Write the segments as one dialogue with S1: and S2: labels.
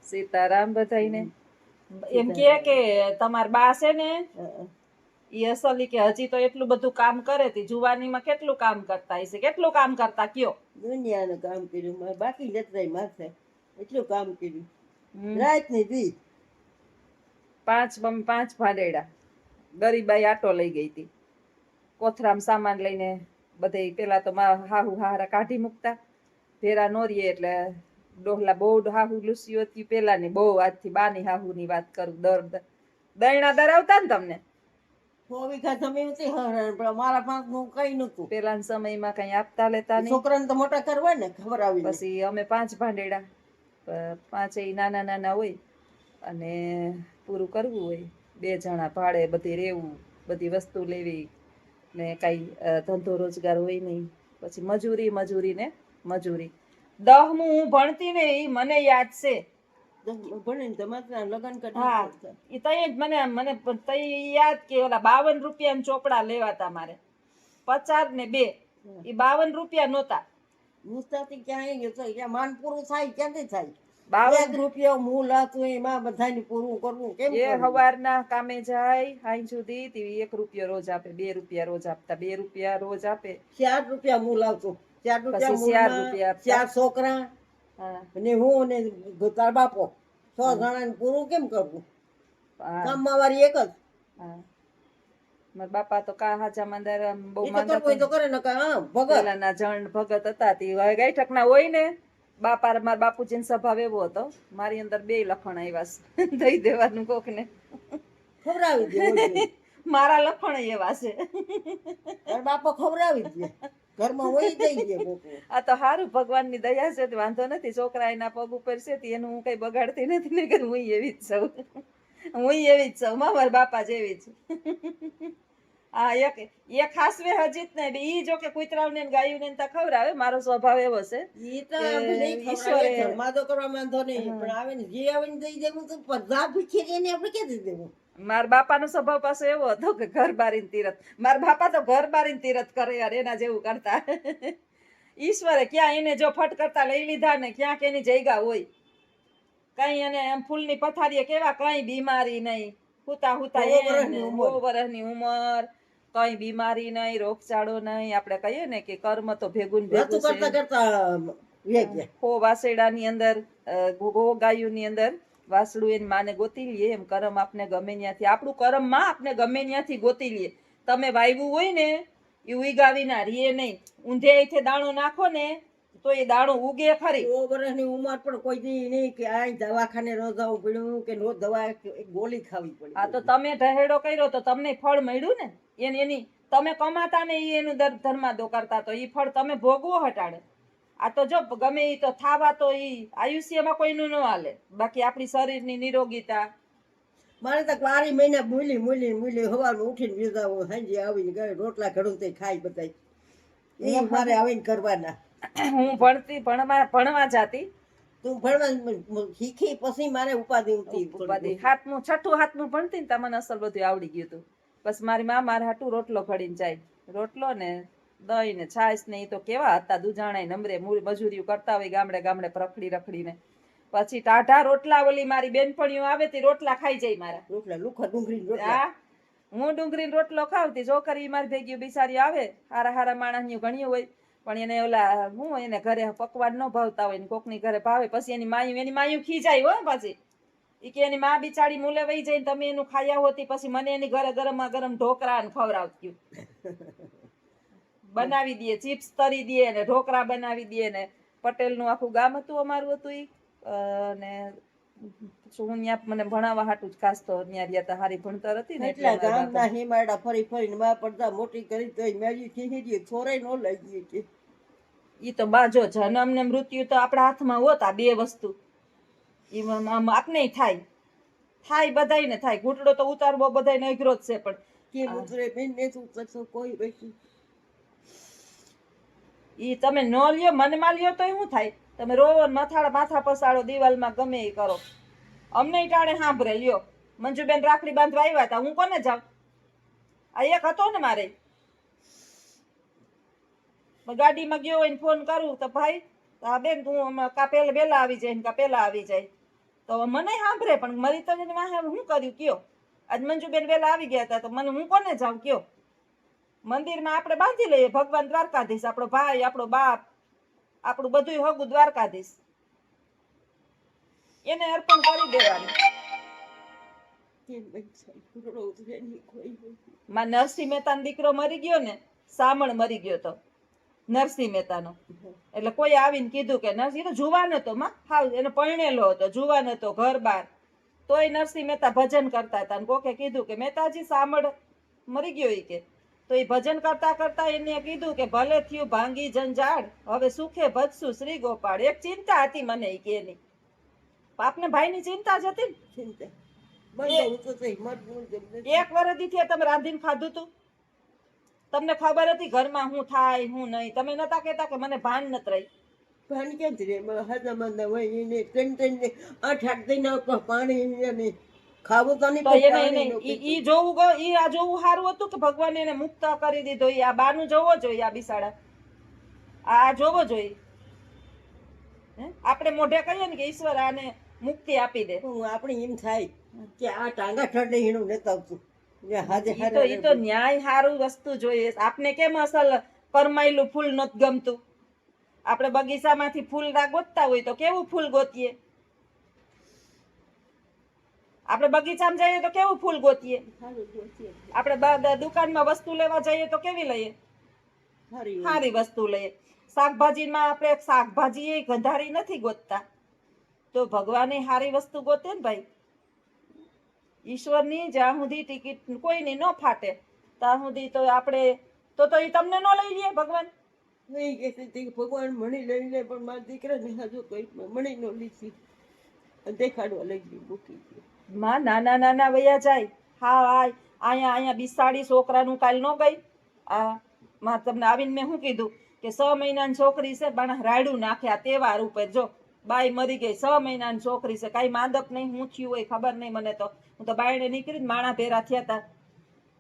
S1: સીતારામ બધાઈને
S2: એમ કે તમાર બા છે ને ઈ અસલી કે હજી તો એટલું બધું કામ કરે તી જુવાનીમાં કેટલું કામ કરતા હશે કેટલું કામ કરતા કયો
S1: દુનિયાનું કામ કર્યું બાકી જતરાય માથે એટલું કામ કર્યું રાત ની દી પાંચ ભાડેડા ગરીબાઈ આટો લઈ ગઈ હતી કોથરામ સામાન લઈને બધે પેલા તો હાહુ હારા કાઢી મૂકતા ભેરા નોરીએ એટલે ડોહલા બહુ હાહુ લૂસ્યું હતી પેલા ની બહુ આજથી બાની હાહુ ની વાત કરું દયણા ધરાવતા ને તમને 6 વીઘા જમીન હતી મારા પાંચ નું કઈ નતું પેલા સમયમાં કઈ આપતા લેતા નહીં છોકરાને તો મોટા કરવા ને ખબર આવી પછી અમે 5 ભાંડેડા 5 નાના નાના હોય અને પૂરું કરવું હોય 2 જણા ભાડે બધી રહેવું બધી વસ્તુ લેવી ને કઈ ધંધો રોજગાર હોય નહીં પછી મજૂરી ને મજૂરી 10મું હું ભણતી ને એ મને યાદ છે ભણીને તમારા લગ્ન કરી મને યાદ કે ઓલા 52 રૂપિયા ચોપડા લેવાતા મારે 50 ને 2 એ 52 રૂપિયા નહોતા મુસ્તાતી ક્યાંય ગયો ત્યાં માન પૂરું થાય ક્યાંથી થાય 52 રૂપિયા મૂળ હતું એમાં બધાને પૂરું કરવું કેમ એ સવારના કામે જાય સાંજ સુધી 1 રૂપિયો રોજ આપે 2 રૂપિયા રોજ આપતા 2 રૂપિયા રોજ આપે 4 રૂપિયા મૂળ આવતું 4 રૂપિયા 4 છોકરા અને હું ને તાર બાપો 6 જણાને પૂરું કેમ કરવું કામમાં વાળી એક જ મારા બાપા તો કા હાચા મંદર બહુ માંદા તો કરે ને ભગતના જણ ભગત હતા તે ગાયઠક ના હોય ને મારા બાપુજીનો સ્વભાવ એવો હતો મારી અંદર 2 લખણ આવ્યા દઈ દેવાનું કોક ને ખવડાવી દે મારા લખણ એવા છે બાપો ખવડાવી દે ઘરમાં હોય જઈ દે આ તો હારું ભગવાનની દયા છે વાંધો નથી છોકરા એના પગ ઉપર છે એનું હું કઈ બગાડતી નથી ને કે હું એવી જ છું મારા બાપા જેવી જ આ એક હાસવે હજીત ને ઈ જો કે કુતરાવને ગાયું ને તા ખવડાવે મારો સ્વભાવ એવો છે ઈ તો ઈશ્વરે ધર્માદો કરવા માંધો નહીં પણ આવે ને જે આવે ને દઈ દેવું તો પધા ભૂખી જઈને આપણે કે દઈ દેવું મારા બાપાનો સ્વભાવ પાછો એવો હતો કે ઘર બારીને તીરથ મારા બાપા તો ઘર બારીને તીરથ કરે યાર એના જેવું કરતા ઈશ્વરે ક્યાં એને જો ફટ કરતા લઈ લીધા ને ક્યાંક એની જગ્યા હોય કઈ એને એમ ફૂલની પથારીએ કેવા કઈ બીમારી નહીં હુતા 100 વર્ષની ઉંમર કઈ બીમારી નહીં રોગચાળો નહીં આપણે કહીએ ને કે કર્મ તો ભેગું ભેગું છે હો વાસેડાની અંદર ગો ગાયુંની અંદર વાસડું એની માને ગોતી લઈએ એમ કરમ આપને ગમે ત્યાંથી આપણું કરમ માં આપને ગમે ત્યાંથી ગોતી લઈએ તમે વાવ્યું હોય ને એ ઉગાવી ના રીએ નહીં ઊંધે અહીંથી દાણો નાખો ને તો એ દાણો ઉગે ખરી 100 વર્ષની ઉંમર પણ કોઈ દી નહીં કે આ દવાખાને ન જવું પડ્યું કે નો દવા ગોળી ખાવી પડી આ તો તમે ઢહેડો કર્યો તો તમને ફળ મળ્યું ને એની તમે કમાતા ને એનું ધર્માદો કરતા તો એ ફળ તમે ભોગવો હટાડે આ તો જો ગમે ઈ તો થાવા તો ઈ આયુષ્યમાં કોઈનું ન હાલે બાકી આપણી શરીરની નિરોગીતા મારે તો 12 મહિના મૂલી હવારમાં ઉઠીને વિજાવો સાંજે આવીને ઘરે રોટલા ઘડું તે ખાઈ બધાય એ મારે આવીને કરવાના હું ભણવા જાતી તું ભણવા શીખી પછી મારે ઉપાધિ છઠ્ઠું હાથમું ભણતી ને તમને અસલ બધું આવડી ગયું હતું બસ મારી માં મારા હાટું રોટલો ઘડીને જાય રોટલો ને દહીં ને છાશ ને એ તો કેવા હતા દુજાણાય નમરે મજૂરીઓ કરતા હોય ગામડે રખડીને પછી ટાઢા રોટલા ઓલી મારી બેનપણીઓ આવે તે રોટલા ખાઈ જાય મારા રોટલા લુખા ડુંગળી હું ડુંગળીનો રોટલો ખાવતી છોકરી મારી ભેગી બિચારી આવે હારા માણસની ઘણી હોય પણ એને ઓલા હું એને ઘરે પકવાન ન ભાવતા હોય ને કોકની ઘરે ભાવે પછી એની માયું ખીજાય હોય પાછી ઈ કે એની માં બિચારી મૂલે વહી જાય તમે એનું ખાયા હોતી પછી મને એની ઘરે ગરમ ઢોકરા ને ખવડાવતી બનાવી દે ચિપ્સ તરી દે ને ઢોકરા બનાવી દે ને પટેલ નું આખું ગામ હતું અમારું હતું ઈ અને હું ત્યાં મને ભણાવવા હાટું જ ખાસ તો ત્યાં રહ્યા હતા હારી ભણતર હતી ને એટલે ગામના હિમાડા ફરી માં પડદા મોટી કરી તો મેજી ખીજી છોરે નો લઈ ગઈ કે ઈ તો બાજો જન્મ ને મૃત્યુ તો આપણા હાથમાં હોતા બે વસ્તુ ઈ આપને થાય બધાયને થાય ઘૂંટડો તો ઉતારવો બધાયને અઘરો જ છે પણ કેમ ઉતરે બેન ને ઉતરશો કોઈ બેસી ઈ તમે ન લ્યો મનમાં લ્યો તો શું થાય તમે રોવો માથા પસાડો દિવાલમાં ગમે એ કરો અમને ટાણે સાંભળે લ્યો મંજુબેન રાખડી બાંધવા આવ્યા હતા હું કોને જાઉં આ એક હતો ને મારે ગાડીમાં ગયો હોય ને ફોન કરું તો ભાઈ
S2: તો આ બેન તું કા પેલા વેલા આવી જાય ને કા પેલા આવી જાય તો મને સાંભળે પણ મરી તો એને વાહે હું કર્યું કયો આજ મંજુબેન વેલા આવી ગયા હતા તો મને હું કોને જાઉં કયો મંદિરમાં આપણે બાંધી લઈએ ભગવાન દ્વારકાધીશ આપણો ભાઈ આપણો બાપ આપણું બધું હગું દ્વારકાધીશ એને અર્પણ કરી દેવાનું માં નરસિંહ મહેતાનો દીકરો મરી ગયો ને સામણ મરી ગયો તો નરસિંહ મહેતાનો એટલે કોઈ આવીને કીધું કે નરસિંહ જુવાન હતો માં હાવ એને પરણેલો હતો જુવાન હતો ઘર બાર તોય નરસિંહ મહેતા ભજન કરતા હતા કોકે કીધું કે મહેતાજી સામળ મરી ગયો ઈ કે તો એ ભજન કરતા કરતા એને કીધું કે ભલે થયું ભાંગી જંજાળ હવે સુખે ભજશું શ્રી ગોપાળ એક ચિંતા હતી મને ઈ કે એની આપને ભાઈની ચિંતા જ હતી ને એક વર્ષથી તમે રાંધીને ખાધું તું તમને ખબર હતી ઘરમાં હું થાય હું નહીં તમે નતા કહેતા કે મને ભાન નત રહી
S1: ભાન ક્યાં જ રે હાજા માંદા હોય એને ત્રણ 8 દિન પાણી ખાવું તો નહીં
S2: ઈ જોવું ઈ આ જોવું સારું હતું કે ભગવાન એને મુક્ત કરી દીધો ઈ આ બાનું જોવો જોઈએ આ બિસાડા આ જોવો જોઈએ આપણે મોઢે કહીએ ને કે ઈશ્વર આને મુક્તિ આપી દે
S1: આપણે એમ થાય કે આ ટાંગા ઠરડે એનું નથી આવતું
S2: ઈ તો ન્યાય સારું વસ્તુ જોઈએ આપને કેમ અસલ કરમાયેલું ફૂલ નથી ગમતું આપણે બગીચામાંથી ફૂલ ગોતતા હોય તો કેવું ફૂલ ગોતીએ આપણે બગીચામાં જઈએ તો કેવું ફૂલ ગોતીએ આપણે દુકાનમાં વસ્તુ લેવા જઈએ તો કેવી લઈએ સારી વસ્તુ લઈએ શાકભાજીમાં આપણે શાકભાજી એ ગંધારી નથી ગોતતા તો ભગવાને સારી વસ્તુ ગોતે ને ભાઈ ઈશ્વરની જ્યાં સુધી ટિકિટ કોઈની ન ફાટે ત્યાં સુધી તો આપણે તો એ તમને ન લઈ લે ભગવાન
S1: ભગવાન મણી લઈ લે પણ મારા દીકરાને હજુ કઈ મણી નો લીધી દેખાડવા લઈ ગઈ મૂકી
S2: માં નાના નાના વયા જાય હા અહીંયા બિસાડી છોકરાનું કાલ ન ગઈ આ માં તમને આવીને મેં શું કીધું કે 6 મહિનાની છોકરી છે પણ રાયડું નાખ્યા તહેવાર ઉપર જો બાઈ મરી ગઈ 6 મહિનાની છોકરી છે કઈ માંદક નહીં હું થયું હોય ખબર નહીં મને તો હું તો બાયણે નીકળી માણા ભેરા થયા હતા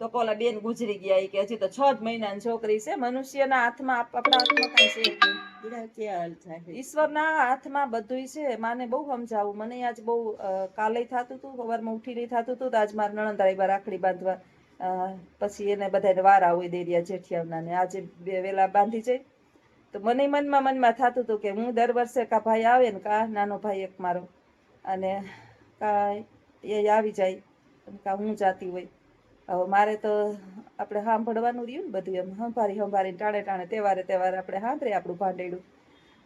S2: તો કોલા બેન ગુજરી ગયા કે હજી તો 6 જ મહિનાની છોકરી છે મનુષ્યના હાથમાં આપણા હાથમાં કઈ છે ઈશ્વરના હાથમાં બધું છે માને બહુ સમજાવું મને આજ બહુ કાલે થતું હતું સવારમાં ઉઠીને થતું હતું આજ મારા નણંદાઈ રાખડી બાંધવા પછી એને બધાને વારા હોય દેરિયા જેઠિયાના ને આજે વેલા બાંધી જાય તો મને મનમાં થતું હતું કે હું દર વર્ષે કા ભાઈ આવે ને કા નાનો ભાઈ એક મારો અને કા એ આવી જાય કા હું જાતી હોય હવે મારે તો આપણે સાંભળવાનું રહ્યું ને બધું એમ સંભાળીને ટાણે તહેવારે આપણે સાંભળે આપણું ભાંડેડું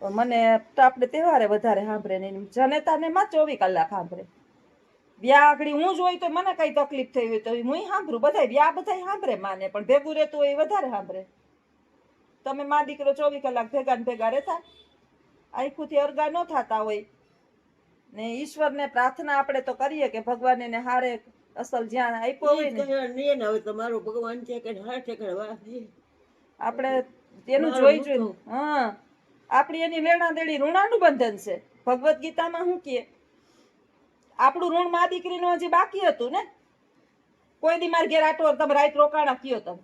S2: મને તો આપણે તહેવારે વધારે સાંભળે ને જનેતાને માં 24 કલાક સાંભળે વ્યા આગળ હું જોઈ તો મને કઈ તકલીફ થઈ હોય તો હું સાંભળું બધા વ્યા બધા સાંભળે માને પણ ભેગું રહેતું હોય વધારે સાંભળે તમે માં દીકરો 24 કલાક ભેગા ને ભેગા રહેતા આખુંથી અરગા ન થતા હોય ને ઈશ્વરને પ્રાર્થના આપણે તો કરીએ કે ભગવાન એને હારે અસલ જ્યાં આપ્યો હોય ને
S1: હવે તમારો ભગવાન છે કે
S2: આપણે તેનું જોઈ આપણી એની લેણા દેડી ઋણાનું બંધન છે ભગવદ્ ગીતામાં શું કહે આપણું ઋણ માં દીકરીનું હજી બાકી હતું ને કોઈ દી માર ઘેર આટો તમે રાત રોકાણા કયો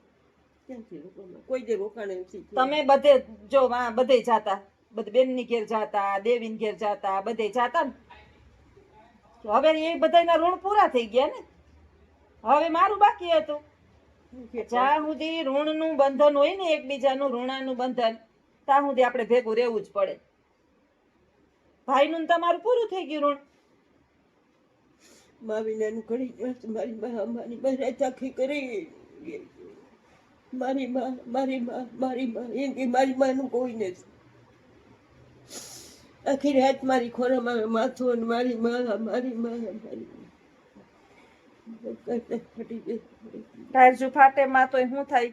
S1: કોઈ દે રોકાણે
S2: તમે બધે જો બધે જાતા બધે બેનની ઘેર જાતા દેવીની ઘેર જાતા બધે જાતા ને હવે એ બધાના ઋણ પૂરા થઈ ગયા ને હવે મારું બાકી હતું જ્યાં સુધી ઋણનું બંધન હોય ને એકબીજાનું ઋણાનું બંધન ત્યાં સુધી આપણે ભેગું રહેવું જ પડે ભાઈનું તમારું પૂરું થઈ ગયું ઋણ
S1: માવીનાનું ઘડી મારી બહેરા ચાખી કરી મારી માનું કોઈ નથી આખી રાત મારી ખોરામાં માથું અને મારી
S2: ટાયર ફાટે માં તો શું થાય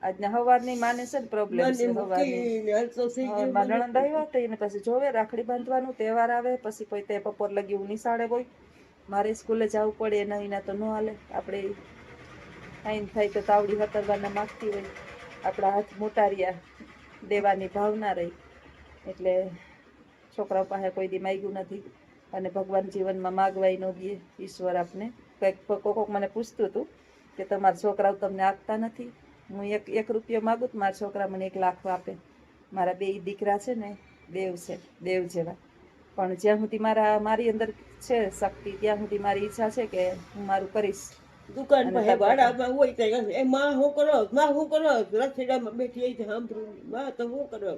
S2: આજના હવારની માને છે ને પ્રોબ્લેમ છે હવારની નણંદ આવ્યા તો એને પછી જોવે રાખડી બાંધવાનું તહેવાર આવે પછી કોઈ તે બપોર લગી હું નિશાળે હોય મારે સ્કૂલે જવું પડે એના વિના તો ન હાલે આપણે આઈન થાય તો તાવડી હતરવાના માગતી હોય આપણા હાથ મોટારિયા દેવાની ભાવના રહી એટલે છોકરાઓ પાસે કોઈ દી માગ્યું નથી અને ભગવાન જીવનમાં માગવાય ન દે ઈશ્વર આપને કોક મને પૂછતું હતું કે તમારા છોકરાઓ તમને આપતા નથી હું 1 રૂપિયો માગું તો મારા છોકરા મને 1 લાખ આપે મારા બે દીકરા છે ને દેવ છે, દેવ જેવા. પણ જ્યાં સુધી મારી અંદર છે શક્તિ, ત્યાં સુધી મારી ઈચ્છા છે કે હું મારું કરીશ.
S1: દુકાન
S2: અને
S1: પાસે
S2: તાર
S1: ભાડામાં હોય તો એ માં શું કરો, માં શું કરો, રસોડામાં બેઠી હોય તો સાંભળું, માં તો શું કરો.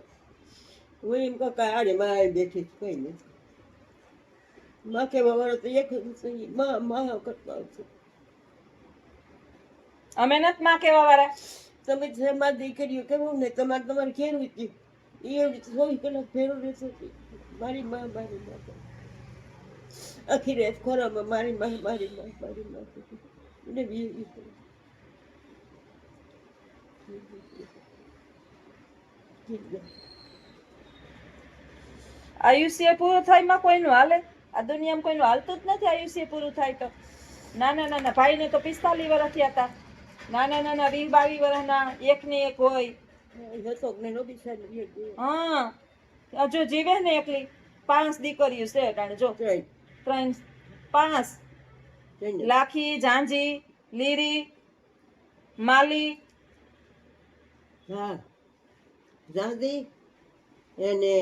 S1: હું એમ કહું કે આડે માં આવી બેઠી છે, કઈ નથી. માં કેવા વાળો તો એક જ છે, માં કરતા આવશે.
S2: અમે નથી માં કેવા વાળા.
S1: તમે સમાજ દીકરીઓ કેવું ને તમારે ખેડવું જ એ 24 કલાક ફેરો રહેશે. મારી માં આખી રાત ખોરામાં મારી માં એને બી
S2: આયુષ્ય પૂરું થાય માં કોઈનું હાલે? આ દુનિયામાં કોઈનું હાલતું જ નથી. આયુષ્ય પૂરું થાય તો નાના ભાઈને તો 45 વર્ષ થયા હતા. નાના 20-22 વર્ષના એક ને એક હોય. હા જો જીવે ને એકલી 5 દીકરીઓ છે અટાણે જો 3 5 લાખી, ઝાંઝી, લીરી, માલી.
S1: હા ઝાંઝી એને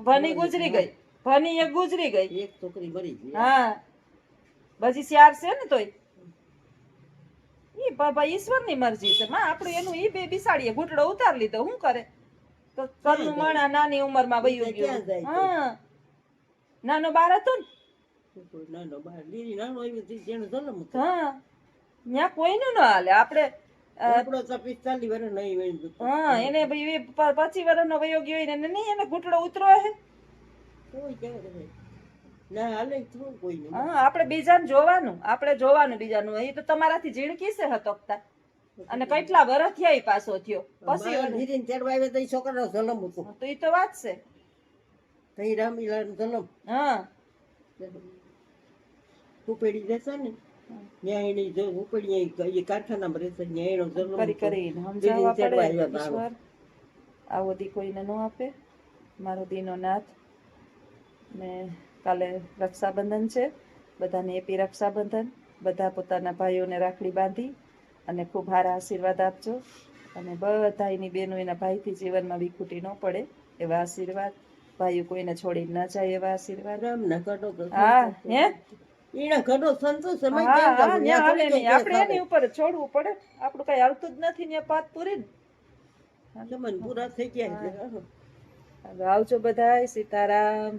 S2: ભની ગુજરી ગઈ. ભની એક ગુજરી ગઈ,
S1: એક છોકરી મરી ગઈ.
S2: હા પછી 4 છે ને તોય ઈ બાબા ઈશ્વરની મરજી છે માં. આપણે એનું ઈ બે બિસાડીએ ઘૂંટડો ઉતાર લીધો, શું કરે તો ઘરનું માણા નાની ઉંમરમાં વયું ગયું. હા નાનો બાર હતો ને,
S1: નાનો બાર લીરી નાનો આવ્યો જેનો જન્મ હતો.
S2: હા ત્યાં કોઈનું ન હાલે. આપણે
S1: આપણો તો 45 વર્ષ નહીં વયું.
S2: હા એને 25 વર્ષનો વયો ગયો ને નહીં એને ઘૂંટડો ઉતરો હે.
S1: કોઈ કહેવાય ના હાલે થોડું કોઈ નહીં.
S2: હા આપણે બીજાને જોવાનું, આપણે જોવાનું બીજાનું. એ તો તમારાથી ઝીણકી છે હતોકતા. અને કેટલા વર્ષ થયા ઈ પાછો થયો પછી
S1: ધીરે ચડવા આવ્યો તો એ છોકરાનો જન્મ હતો.
S2: તો ઈ તો વાત છે.
S1: તઈ રામીલાનો જન્મ.
S2: હા
S1: ઉપેડી રહેશે ને ત્યાં એની જો ઉપેડી એ કારખાનામાં રહેશે ત્યાં એનો જન્મ
S2: કરીને સમજાવવા પડે. ઈશ્વર આવો દી કોઈને ન આપે. મારો દીનો નાથ. ને કાલે રક્ષાબંધન છે, બધાને એપી રક્ષાબંધન. બધા પોતાના ભાઈઓને રાખડી બાંધી અને ખૂબ સારા આશીર્વાદ આપજો. અને બધા એની બહેનો એના ભાઈથી જીવનમાં વિખૂટી ન પડે એવા આશીર્વાદ. ભાઈઓ કોઈને છોડી ન જાય એવા આશીર્વાદ. હા હે આપણે એની ઉપર છોડવું પડે. આપણું કઈ હાલતું જ નથી ને પાત પૂરી
S1: પૂરા થઈ ગયા.
S2: આવજો બધા. સીતારામ.